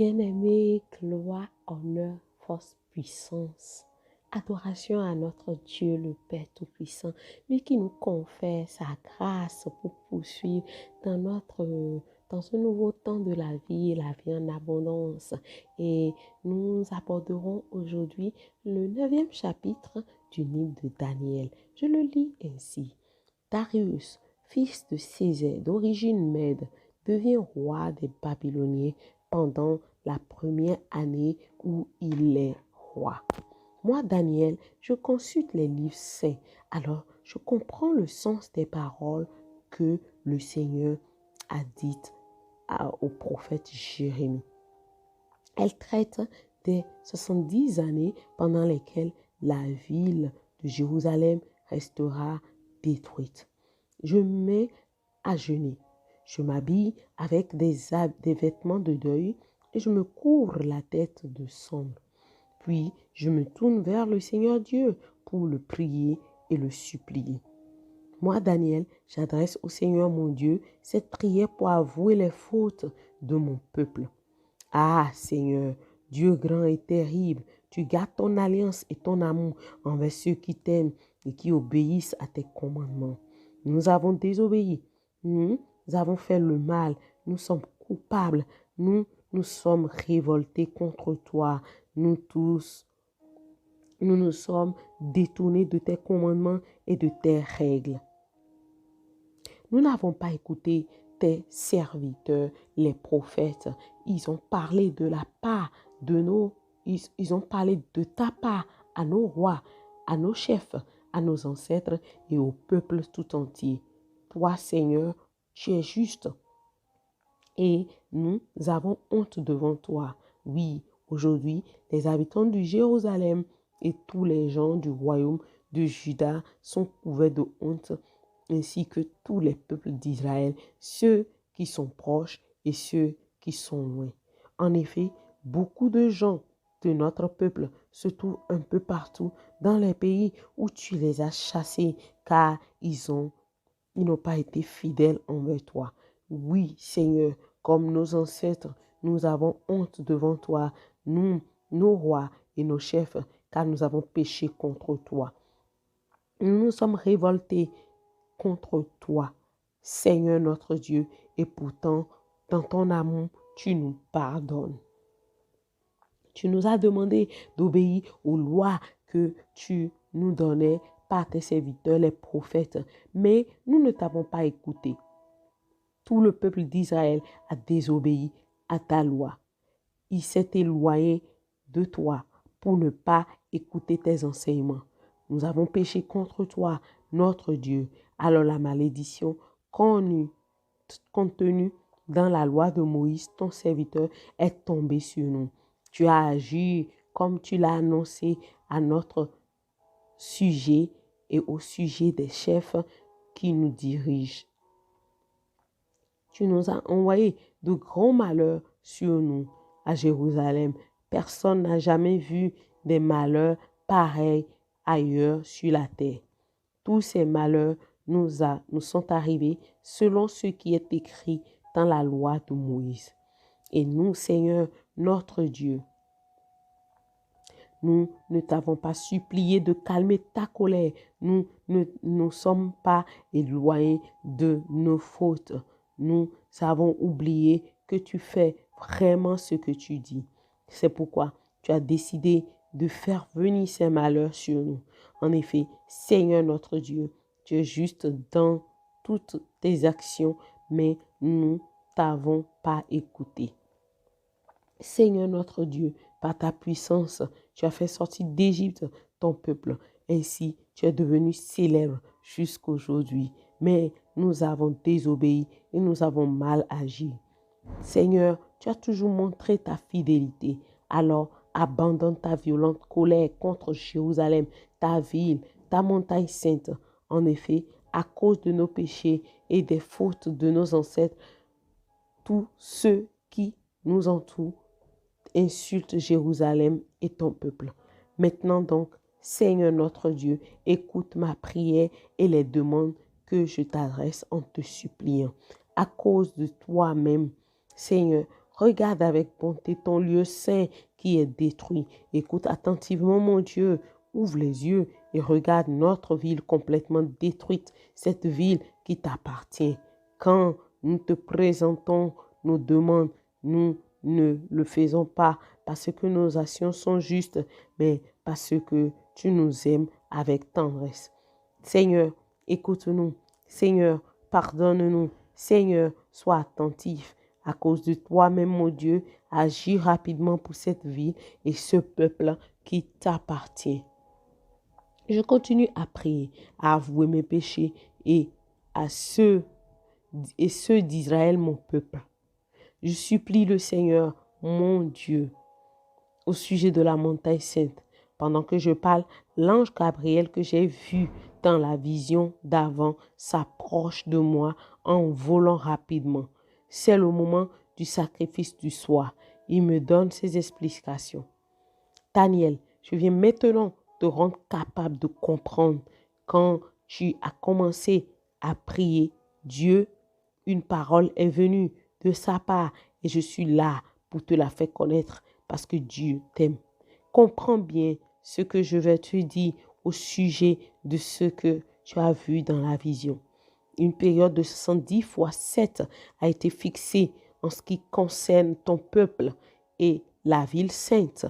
Bien-aimés, gloire, honneur, force, puissance, adoration à notre Dieu, le Père Tout-Puissant, lui qui nous confère sa grâce pour poursuivre dans ce nouveau temps de la vie en abondance. Et nous aborderons aujourd'hui le 9e chapitre du livre de Daniel. Je le lis ainsi. Darius, fils de César, d'origine mède, devient roi des Babyloniens pendant la première année où il est roi. Moi, Daniel, je consulte les livres saints, alors je comprends le sens des paroles que le Seigneur a dites au prophète Jérémie. Elle traite des 70 années pendant lesquelles la ville de Jérusalem restera détruite. Je me mets à jeûner. Je m'habille avec des vêtements de deuil et je me couvre la tête de cendre. Puis je me tourne vers le Seigneur Dieu pour le prier et le supplier. Moi, Daniel, j'adresse au Seigneur mon Dieu cette prière pour avouer les fautes de mon peuple. Ah, Seigneur, Dieu grand et terrible, tu gardes ton alliance et ton amour envers ceux qui t'aiment et qui obéissent à tes commandements. Nous avons désobéi, nous avons fait le mal, nous sommes coupables, nous sommes révoltés contre toi, nous tous. Nous nous sommes détournés de tes commandements et de tes règles. Nous n'avons pas écouté tes serviteurs, les prophètes. Ils ont parlé de la part de ils ont parlé de ta part à nos rois, à nos chefs, à nos ancêtres et au peuple tout entier. Toi, Seigneur, tu es juste. Et nous avons honte devant toi. Oui, aujourd'hui, les habitants de Jérusalem et tous les gens du royaume de Juda sont couverts de honte, ainsi que tous les peuples d'Israël, ceux qui sont proches et ceux qui sont loin. En effet, beaucoup de gens de notre peuple se trouvent un peu partout dans les pays où tu les as chassés, car ils n'ont pas été fidèles envers toi. Oui, Seigneur, comme nos ancêtres, nous avons honte devant toi, nous, nos rois et nos chefs, car nous avons péché contre toi. Nous nous sommes révoltés contre toi, Seigneur notre Dieu, et pourtant, dans ton amour, tu nous pardonnes. Tu nous as demandé d'obéir aux lois que tu nous donnais par tes serviteurs, les prophètes, mais nous ne t'avons pas écouté. Tout le peuple d'Israël a désobéi à ta loi. Il s'est éloigné de toi pour ne pas écouter tes enseignements. Nous avons péché contre toi, notre Dieu. Alors la malédiction contenue dans la loi de Moïse, ton serviteur, est tombée sur nous. Tu as agi comme tu l'as annoncé à notre sujet et au sujet des chefs qui nous dirigent. Tu nous as envoyé de grands malheurs sur nous à Jérusalem. Personne n'a jamais vu des malheurs pareils ailleurs sur la terre. Tous ces malheurs nous sont arrivés selon ce qui est écrit dans la loi de Moïse. Et nous, Seigneur, notre Dieu, nous ne t'avons pas supplié de calmer ta colère. Nous ne sommes pas éloignés de nos fautes. Nous avons oublié que tu fais vraiment ce que tu dis. C'est pourquoi tu as décidé de faire venir ces malheurs sur nous. En effet, Seigneur notre Dieu, tu es juste dans toutes tes actions, mais nous t'avons pas écouté. Seigneur notre Dieu, par ta puissance, tu as fait sortir d'Égypte ton peuple. Ainsi, tu es devenu célèbre jusqu'aujourd'hui. Mais nous avons désobéi et nous avons mal agi. Seigneur, tu as toujours montré ta fidélité. Alors, abandonne ta violente colère contre Jérusalem, ta ville, ta montagne sainte. En effet, à cause de nos péchés et des fautes de nos ancêtres, tous ceux qui nous entourent insultent Jérusalem et ton peuple. Maintenant donc, Seigneur notre Dieu, écoute ma prière et les demandes que je t'adresse en te suppliant. À cause de toi-même, Seigneur, Regarde avec bonté ton lieu saint qui est détruit. Écoute attentivement, mon Dieu. Ouvre les yeux et regarde notre ville complètement détruite, cette ville qui t'appartient. Quand nous te présentons nos demandes, nous ne le faisons pas parce que nos actions sont justes, mais parce que tu nous aimes avec tendresse. Seigneur, écoute-nous. Seigneur, pardonne-nous. Seigneur, sois attentif. À cause de toi-même, mon Dieu, agis rapidement pour cette ville et ce peuple qui t'appartient. Je continue à prier, à avouer mes péchés et ceux d'Israël, mon peuple. Je supplie le Seigneur, mon Dieu, au sujet de la montagne sainte. Pendant que je parle, l'ange Gabriel que j'ai vu dans la vision d'avant s'approche de moi en volant rapidement. C'est le moment du sacrifice du soir. Il me donne ses explications. Daniel, je viens maintenant te rendre capable de comprendre. Quand tu as commencé à prier, Dieu, une parole est venue de sa part et je suis là pour te la faire connaître parce que Dieu t'aime. Comprends bien ce que je vais te dire au sujet de ce que tu as vu dans la vision. Une période de 70 fois 7 a été fixée en ce qui concerne ton peuple et la ville sainte.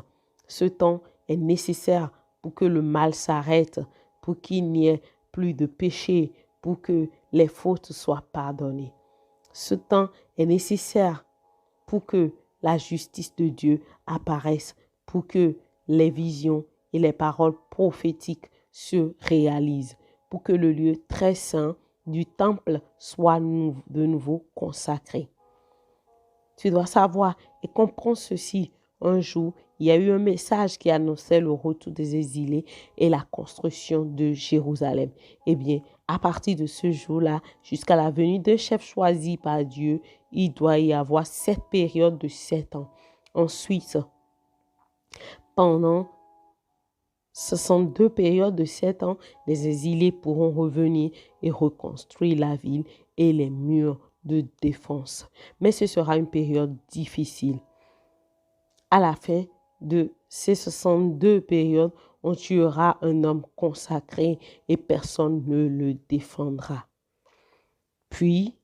Ce temps est nécessaire pour que le mal s'arrête, pour qu'il n'y ait plus de péché, pour que les fautes soient pardonnées. Ce temps est nécessaire pour que la justice de Dieu apparaisse, pour que les visions et les paroles prophétiques se réalisent, pour que le lieu très saint du temple soit de nouveau consacré. Tu dois savoir et comprendre ceci. Un jour, il y a eu un message qui annonçait le retour des exilés et la construction de Jérusalem. Eh bien, à partir de ce jour-là, jusqu'à la venue d'un chef choisi par Dieu, il doit y avoir cette période de 7 ans. Ensuite, pendant 62 périodes de 7 ans, les exilés pourront revenir et reconstruire la ville et les murs de défense. Mais ce sera une période difficile. À la fin de ces 62 périodes, on tuera un homme consacré et personne ne le défendra. Puis,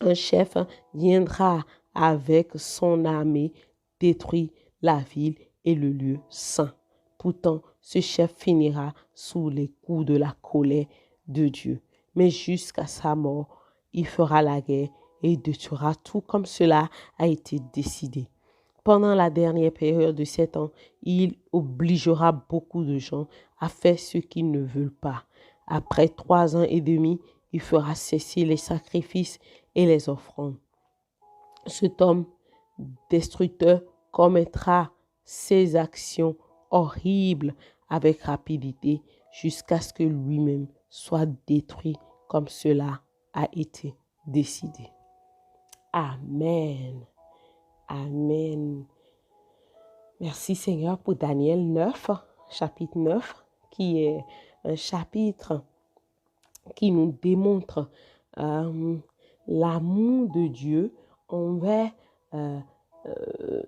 un chef viendra avec son armée détruire la ville et le lieu saint. Pourtant, ce chef finira sous les coups de la colère de Dieu. Mais jusqu'à sa mort, il fera la guerre et il détruira tout comme cela a été décidé. Pendant la dernière période de 7 ans, il obligera beaucoup de gens à faire ce qu'ils ne veulent pas. Après 3 ans et demi, il fera cesser les sacrifices et les offrandes. Cet homme destructeur commettra ses actions horribles avec rapidité jusqu'à ce que lui-même soit détruit comme cela a été décidé. Amen. Amen. Merci Seigneur pour Daniel 9, chapitre 9, qui est un chapitre qui nous démontre l'amour de Dieu envers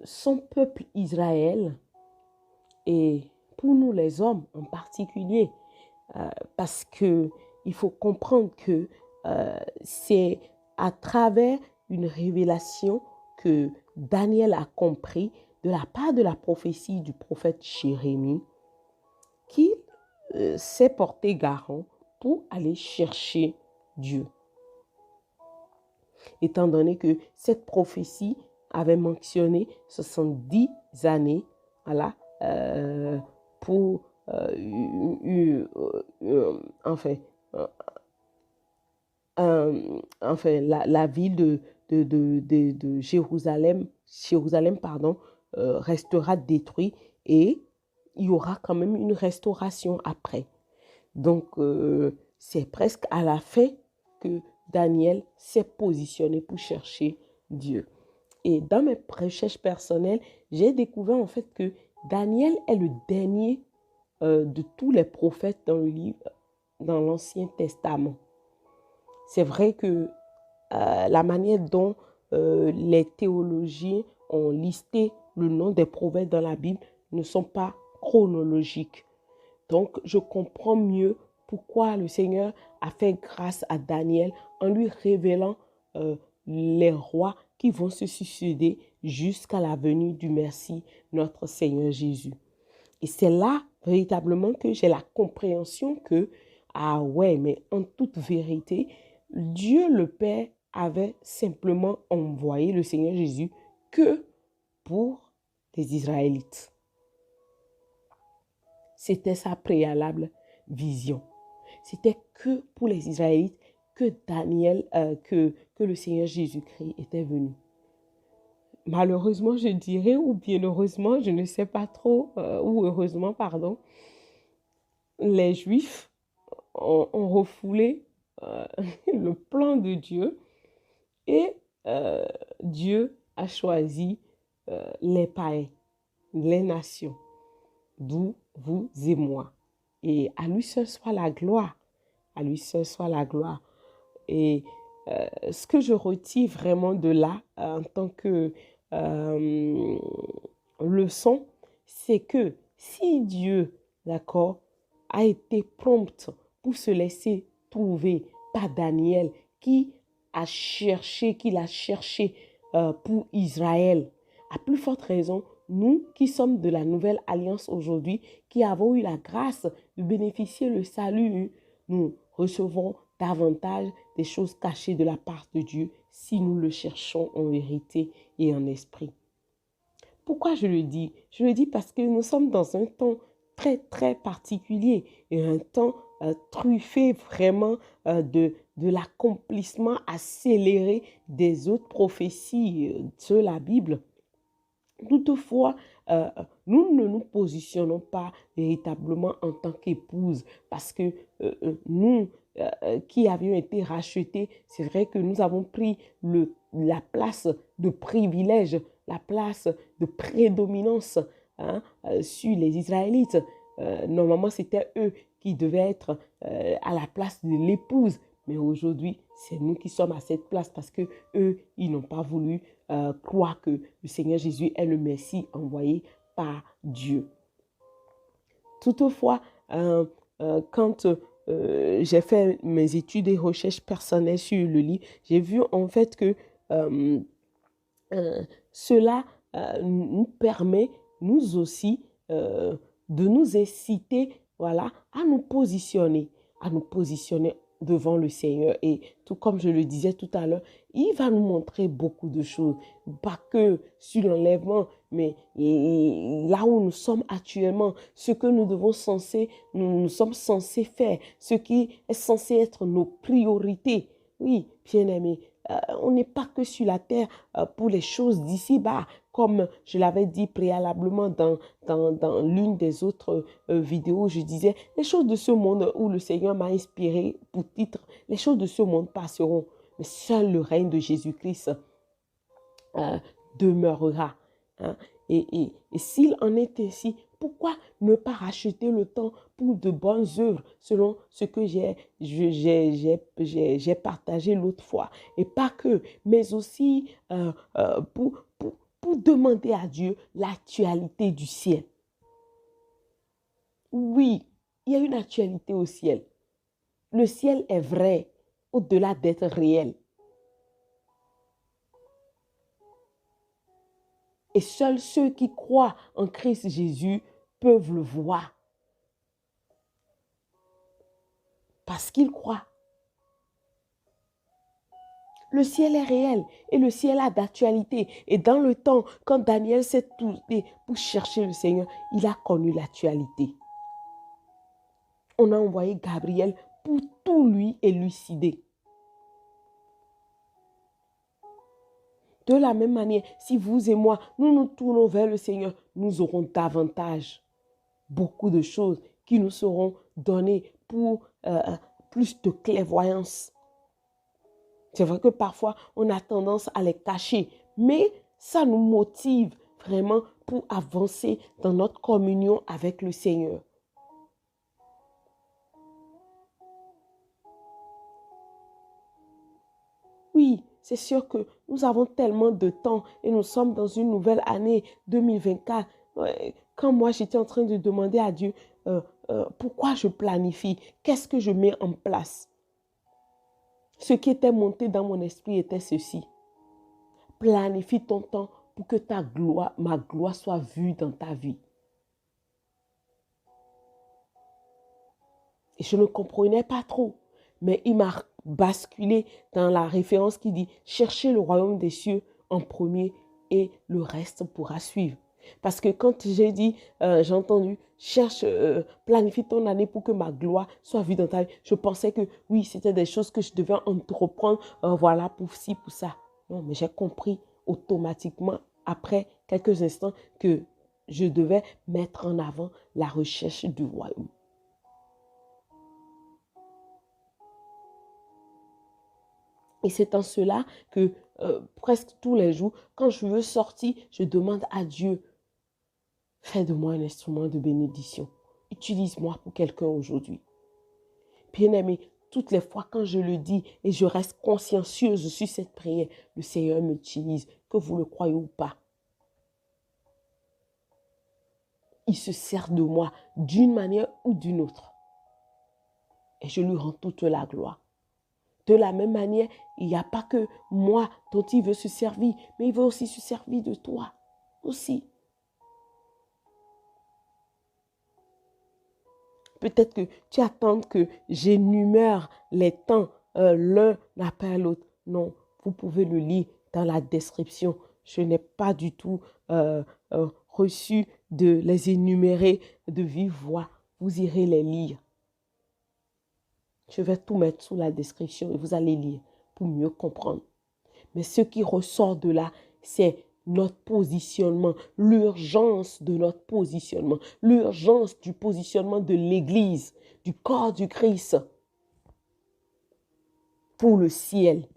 son peuple Israël et pour nous les hommes en particulier, parce que il faut comprendre que c'est à travers une révélation que Daniel a compris de la part de la prophétie du prophète Jérémie qu'il s'est porté garant pour aller chercher Dieu. Étant donné que cette prophétie avait mentionné 70 années, voilà, pour la ville de Jérusalem, restera détruite et il y aura quand même une restauration après. Donc, c'est presque à la fin que Daniel s'est positionné pour chercher Dieu. Et dans mes recherches personnelles, j'ai découvert en fait que Daniel est le dernier de tous les prophètes dans l'Ancien Testament. C'est vrai que la manière dont les théologiens ont listé le nom des prophètes dans la Bible ne sont pas chronologiques. Donc, je comprends mieux pourquoi le Seigneur a fait grâce à Daniel en lui révélant les rois qui vont se succéder jusqu'à la venue du Messie, notre Seigneur Jésus. Et c'est là, véritablement, que j'ai la compréhension que, ah ouais, mais en toute vérité, Dieu le Père avait simplement envoyé le Seigneur Jésus que pour les Israélites. C'était sa préalable vision. C'était que pour les Israélites que Daniel, que le Seigneur Jésus-Christ était venu. Malheureusement, je dirais, ou bien heureusement, je ne sais pas trop, ou heureusement, pardon, les Juifs ont refoulé le plan de Dieu et Dieu a choisi les païens, les nations, d'où vous et moi. Et à lui seul soit la gloire. À lui seul soit la gloire. Et ce que je retire vraiment de là, en tant que leçon, c'est que si Dieu, d'accord, a été prompt pour se laisser trouver par Daniel, qui a cherché, qu'il a cherché pour Israël, à plus forte raison, nous qui sommes de la nouvelle alliance aujourd'hui, qui avons eu la grâce de bénéficier le salut, nous recevons davantage des choses cachées de la part de Dieu si nous le cherchons en vérité et en esprit. Pourquoi je le dis? Je le dis parce que nous sommes dans un temps très, très particulier et un temps truffé vraiment de l'accomplissement accéléré des autres prophéties de la Bible. Toutefois, nous ne nous positionnons pas véritablement en tant qu'épouse parce que nous qui avions été rachetés, c'est vrai que nous avons pris la place de privilège, la place de prédominance sur les Israélites. Normalement, c'était eux qui devaient être à la place de l'épouse. Mais aujourd'hui, c'est nous qui sommes à cette place parce que eux, ils n'ont pas voulu croire que le Seigneur Jésus est le Messie envoyé par Dieu. Toutefois, quand j'ai fait mes études et recherches personnelles sur le livre, j'ai vu en fait que cela nous permet, nous aussi, de nous inciter, voilà, à nous positionner devant le Seigneur. Et tout comme je le disais tout à l'heure, il va nous montrer beaucoup de choses, pas que sur l'enlèvement, mais là où nous sommes actuellement, ce que nous sommes censés faire, ce qui est censé être nos priorités. Oui, bien-aimés, on n'est pas que sur la terre pour les choses d'ici-bas, comme je l'avais dit préalablement dans l'une des autres vidéos, je disais, les choses de ce monde où le Seigneur m'a inspiré pour titre, les choses de ce monde passeront, mais seul le règne de Jésus-Christ demeurera. Hein. Et s'il en est ainsi, pourquoi ne pas racheter le temps pour de bonnes œuvres selon ce que j'ai partagé l'autre fois? Et pas que, mais aussi pour demander à Dieu l'actualité du ciel. Oui, il y a une actualité au ciel. Le ciel est vrai, au-delà d'être réel. Et seuls ceux qui croient en Christ Jésus peuvent le voir. Parce qu'ils croient. Le ciel est réel et le ciel a d'actualité. Et dans le temps, quand Daniel s'est tourné pour chercher le Seigneur, il a connu l'actualité. On a envoyé Gabriel pour tout lui élucider. De la même manière, si vous et moi, nous nous tournons vers le Seigneur, nous aurons davantage, beaucoup de choses qui nous seront données pour plus de clairvoyance. C'est vrai que parfois, on a tendance à les cacher, mais ça nous motive vraiment pour avancer dans notre communion avec le Seigneur. Oui, c'est sûr que nous avons tellement de temps et nous sommes dans une nouvelle année 2024. Quand moi, j'étais en train de demander à Dieu pourquoi je planifie, qu'est-ce que je mets en place. Ce qui était monté dans mon esprit était ceci. Planifie ton temps pour que ma gloire soit vue dans ta vie. Et je ne comprenais pas trop, mais il m'a basculé dans la référence qui dit « Cherchez le royaume des cieux en premier et le reste pourra suivre ». Parce que quand j'ai dit, j'ai entendu « Cherche, planifie ton année pour que ma gloire soit vue dans ta vie », je pensais que oui, c'était des choses que je devais entreprendre, voilà, pour ci, pour ça. Non, mais j'ai compris automatiquement, après quelques instants, que je devais mettre en avant la recherche du royaume. Et c'est en cela que presque tous les jours, quand je veux sortir, je demande à Dieu, fais de moi un instrument de bénédiction. Utilise-moi pour quelqu'un aujourd'hui. Bien-aimé, toutes les fois quand je le dis et je reste consciencieuse sur cette prière, le Seigneur m'utilise, que vous le croyez ou pas. Il se sert de moi d'une manière ou d'une autre. Et je lui rends toute la gloire. De la même manière, il n'y a pas que moi dont il veut se servir, mais il veut aussi se servir de toi aussi. Peut-être que tu attends que j'énumère les temps l'un après l'autre. Non, vous pouvez le lire dans la description. Je n'ai pas du tout reçu de les énumérer de vive voix. Vous irez les lire. Je vais tout mettre sous la description et vous allez lire pour mieux comprendre. Mais ce qui ressort de là, c'est notre positionnement, l'urgence de notre positionnement, l'urgence du positionnement de l'Église, du corps du Christ pour le ciel.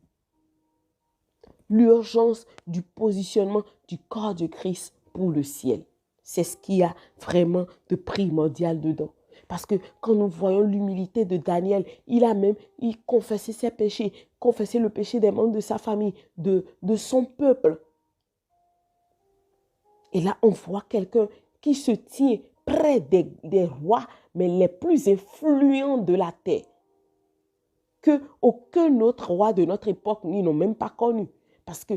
L'urgence du positionnement du corps du Christ pour le ciel. C'est ce qu'il y a vraiment de primordial dedans. Parce que quand nous voyons l'humilité de Daniel, il confessait ses péchés, confessait le péché des membres de sa famille, de son peuple. Et là, on voit quelqu'un qui se tient près des rois, mais les plus influents de la terre, que aucun autre roi de notre époque, ils n'ont même pas connu. Parce que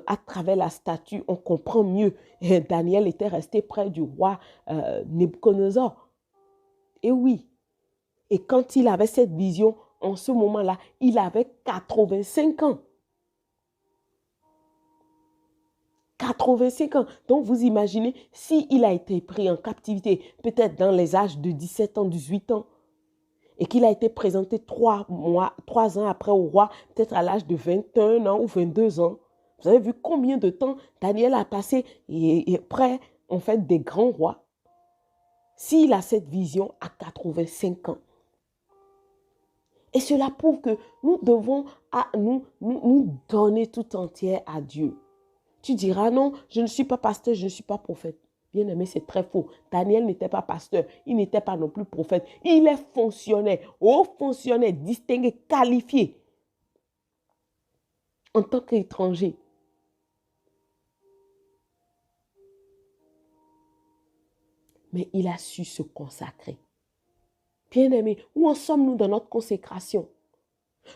à travers la statue, on comprend mieux. Et Daniel était resté près du roi Nebuchadnezzar. Et oui, et quand il avait cette vision, en ce moment-là, il avait 85 ans. 85 ans. Donc, vous imaginez, s'il a été pris en captivité, peut-être dans les âges de 17 ans, 18 ans, et qu'il a été présenté 3 ans après au roi, peut-être à l'âge de 21 ans ou 22 ans. Vous avez vu combien de temps Daniel a passé et près, en fait, des grands rois. S'il a cette vision à 85 ans. Et cela prouve que nous devons nous donner tout entier à Dieu. Tu diras, non, je ne suis pas pasteur, je ne suis pas prophète. Bien aimé, c'est très faux. Daniel n'était pas pasteur, il n'était pas non plus prophète. Il est fonctionnaire, haut fonctionnaire, distingué, qualifié en tant qu'étranger. Mais il a su se consacrer. Bien-aimés, où en sommes-nous dans notre consécration?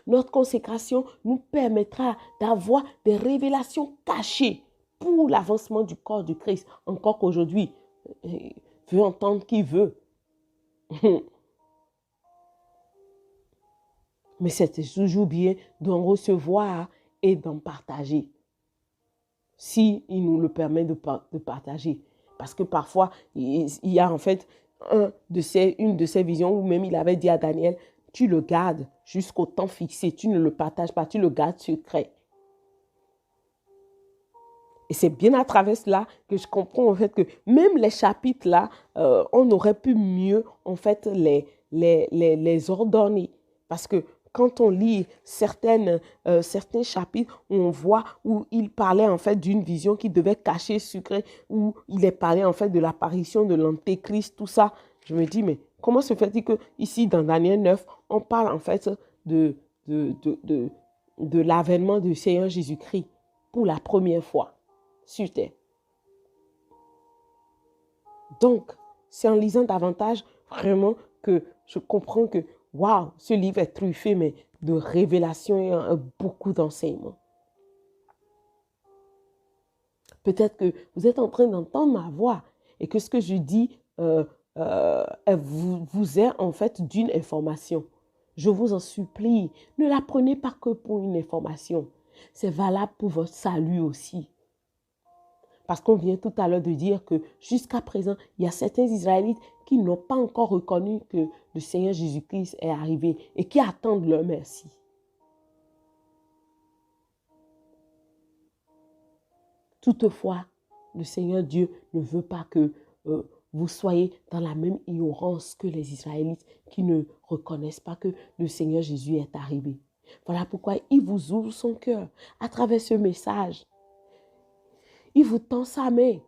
Notre consécration nous permettra d'avoir des révélations cachées pour l'avancement du corps du Christ. Encore qu'aujourd'hui, veut entendre qui veut. Mais c'est toujours bien d'en recevoir et d'en partager. Si il nous le permet de partager. Parce que parfois, il y a en fait une de ces visions où même il avait dit à Daniel, tu le gardes jusqu'au temps fixé, tu ne le partages pas, tu le gardes secret. Et c'est bien à travers cela que je comprends en fait que même les chapitres là, on aurait pu mieux en fait les ordonner. Parce que quand on lit certains chapitres, on voit où il parlait en fait d'une vision qui devait cacher secret, où il est parlé en fait de l'apparition de l'antéchrist, tout ça. Je me dis, mais comment se fait-il que ici dans Daniel 9, on parle en fait de l'avènement du Seigneur Jésus-Christ pour la première fois sur terre. Donc, c'est en lisant davantage vraiment que je comprends que, waouh, ce livre est truffé, mais de révélations et beaucoup d'enseignements. Peut-être que vous êtes en train d'entendre ma voix et que ce que je dis vous est en fait d'une information. Je vous en supplie, ne la prenez pas que pour une information. C'est valable pour votre salut aussi. Parce qu'on vient tout à l'heure de dire que jusqu'à présent, il y a certains Israélites qui n'ont pas encore reconnu que le Seigneur Jésus-Christ est arrivé et qui attendent leur merci. Toutefois, le Seigneur Dieu ne veut pas que vous soyez dans la même ignorance que les Israélites qui ne reconnaissent pas que le Seigneur Jésus est arrivé. Voilà pourquoi il vous ouvre son cœur à travers ce message. Il vous tend sa main.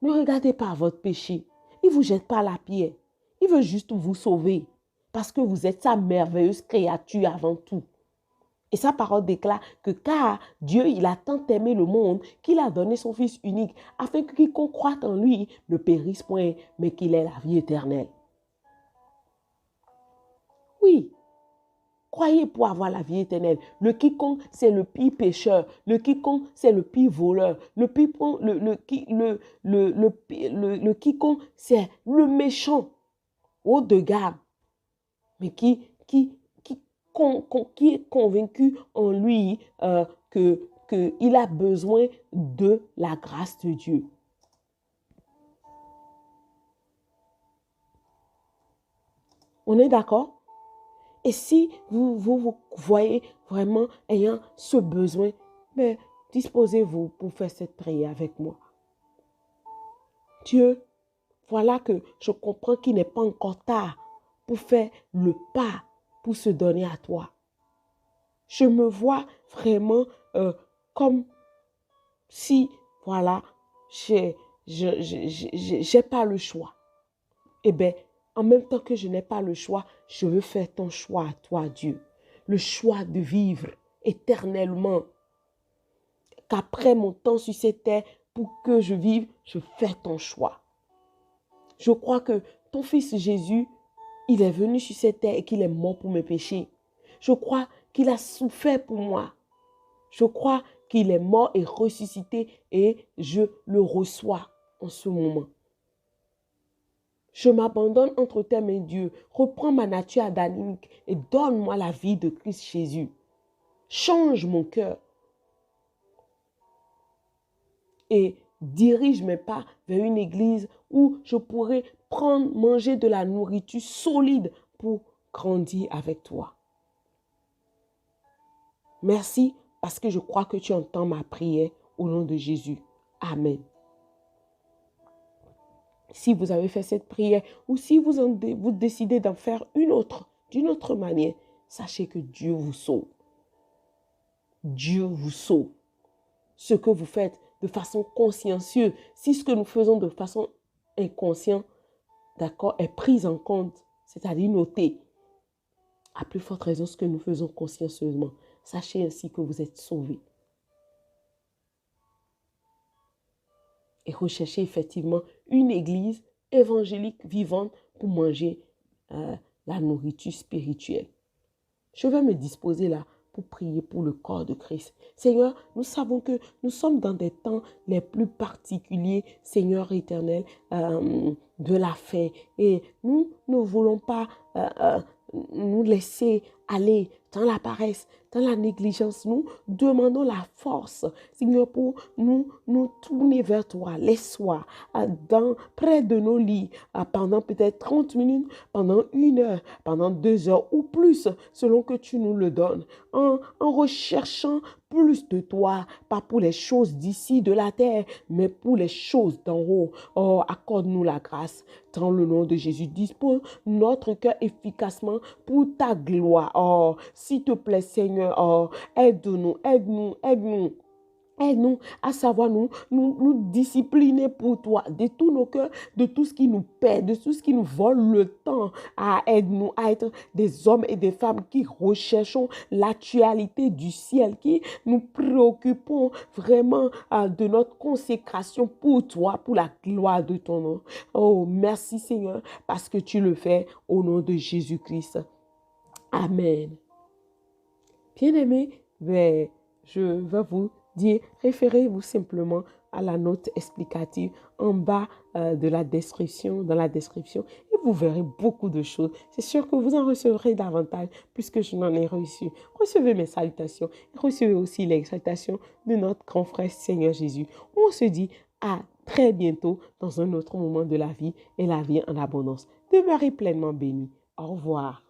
Ne regardez pas votre péché. Il ne vous jette pas la pierre. Il veut juste vous sauver parce que vous êtes sa merveilleuse créature avant tout. Et sa parole déclare que car Dieu, il a tant aimé le monde qu'il a donné son Fils unique afin que quiconque croit en lui ne périsse point, mais qu'il ait la vie éternelle. Oui, croyez pour avoir la vie éternelle. Le quiconque, c'est le pire pécheur. Le quiconque, c'est le pire voleur. Le quiconque, c'est le méchant, haut de gamme, mais qui est convaincu en lui qu'il a besoin de la grâce de Dieu. On est d'accord? Et si vous voyez vraiment ayant ce besoin, mais disposez-vous pour faire cette prière avec moi. Dieu, voilà que je comprends qu'il n'est pas encore tard pour faire le pas pour se donner à toi. Je me vois vraiment comme si, voilà, j'ai pas le choix. Eh bien, en même temps que je n'ai pas le choix, je veux faire ton choix à toi, Dieu. Le choix de vivre éternellement. Qu'après mon temps sur cette terre, pour que je vive, je fais ton choix. Je crois que ton Fils Jésus, il est venu sur cette terre et qu'il est mort pour mes péchés. Je crois qu'il a souffert pour moi. Je crois qu'il est mort et ressuscité et je le reçois en ce moment. Je m'abandonne entre tes mains, Dieu. Reprends ma nature adamique et donne-moi la vie de Christ Jésus. Change mon cœur et dirige mes pas vers une église où je pourrai manger de la nourriture solide pour grandir avec toi. Merci parce que je crois que tu entends ma prière au nom de Jésus. Amen. Si vous avez fait cette prière ou si vous décidez d'en faire une autre, d'une autre manière, sachez que Dieu vous sauve. Dieu vous sauve. Ce que vous faites de façon consciencieuse, si ce que nous faisons de façon inconsciente, d'accord, est pris en compte, c'est-à-dire noté, à plus forte raison ce que nous faisons consciencieusement, sachez ainsi que vous êtes sauvés. Et recherchez effectivement une église évangélique vivante pour manger la nourriture spirituelle. Je vais me disposer là pour prier pour le corps de Christ. Seigneur, nous savons que nous sommes dans des temps les plus particuliers, Seigneur éternel, de la fin. Et nous ne voulons pas nous laisser aller dans la paresse, dans la négligence. Nous demandons la force, Seigneur, pour nous tourner vers toi les soirs, près de nos lits, pendant peut-être 30 minutes, pendant 1 heure, pendant 2 heures ou plus, selon que tu nous le donnes, en recherchant plus de toi, pas pour les choses d'ici, de la terre, mais pour les choses d'en haut. Oh, accorde-nous la grâce. Dans le nom de Jésus, dispose notre cœur efficacement pour ta gloire. Oh, s'il te plaît, Seigneur, oh, aide-nous, aide-nous, aide-nous. Aide-nous à savoir nous discipliner pour toi, de tous nos cœurs, de tout ce qui nous perd, de tout ce qui nous vole le temps. Aide-nous à être des hommes et des femmes qui recherchons l'actualité du ciel, qui nous préoccupons vraiment de notre consécration pour toi, pour la gloire de ton nom. Oh, merci Seigneur, parce que tu le fais au nom de Jésus-Christ. Amen. Bien-aimés, je vais vous dire, référez-vous simplement à la note explicative en bas de la description, dans la description, et vous verrez beaucoup de choses. C'est sûr que vous en recevrez davantage puisque je n'en ai reçu. Recevez mes salutations et recevez aussi les salutations de notre grand frère Seigneur Jésus. On se dit à très bientôt dans un autre moment de la vie et la vie en abondance. Demeurez pleinement bénis. Au revoir.